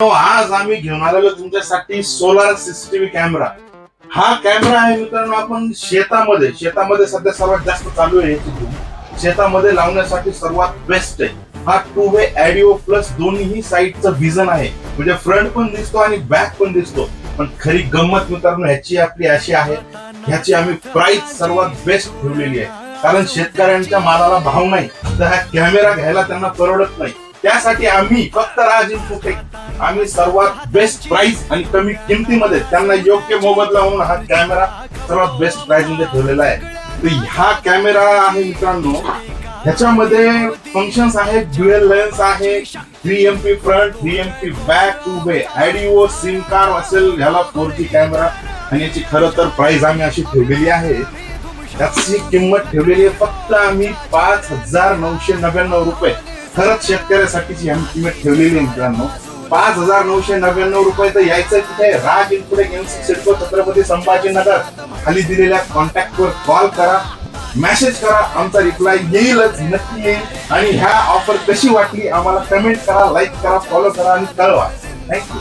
आज आम्ही घेऊन आलेलो तुमच्यासाठी सोलार सीसीटीव्ही कॅमेरा. हा कॅमेरा आहे मित्रांनो, आपण शेतामध्ये सध्या सर्वात जास्त चालू आहे. शेतामध्ये लावण्यासाठी सर्वात बेस्ट आहे. हा 2 वे ऑडिओ प्लस दोन्ही साईडचं व्हिजन आहे, म्हणजे फ्रंट पण दिसतो आणि बॅक पण दिसतो. पण खरी गंमत मित्रांनो ह्याची आपली अशी आहे, ह्याची आम्ही प्राइस सर्वात बेस्ट ठेवलेली आहे. कारण शेतकऱ्यांच्या मालाला भाव नाही, तर हा कॅमेरा घ्यायला त्यांना परवडत नाही. त्यासाठी आम्ही फक्त राज इन्फोटेक आम्ही सर्वात बेस्ट प्राइस आणि कमी किमतीमध्ये त्यांना योग्य मोबदला म्हणून हा कॅमेरा सर्वात बेस्ट प्राइस मध्ये ठेवलेला आहे. तर हा कॅमेरा आहे मित्रांनो, ह्याच्यामध्ये फंक्शन्स आहेत, ड्युअल लेन्स आहे, 3MP फ्रंट, 3MP बॅक, 2 वे ऑडिओ, सिम कार्ड असेल, ह्याला 4G कॅमेरा. आणि याची खरं तर प्राइस आम्ही अशी ठेवलेली आहे, त्याची किंमत ठेवलेली आहे फक्त आम्ही 5,999 रुपये. खरंच शेतकऱ्यासाठीची आम्ही किंमत ठेवलेली आहे मित्रांनो, 5,999 रुपये. तर यायचं तिथे राज इन्फोटेक MC सिडको छत्रपती संभाजीनगर. खाली दिलेल्या कॉन्टॅक्ट वर कॉल करा, मेसेज करा, आमचा रिप्लाय येईलच, नक्की येईल. आणि ह्या ऑफर कशी वाटली आम्हाला कमेंट करा, लाईक करा, फॉलो करा आणि कळवा. थँक्यू.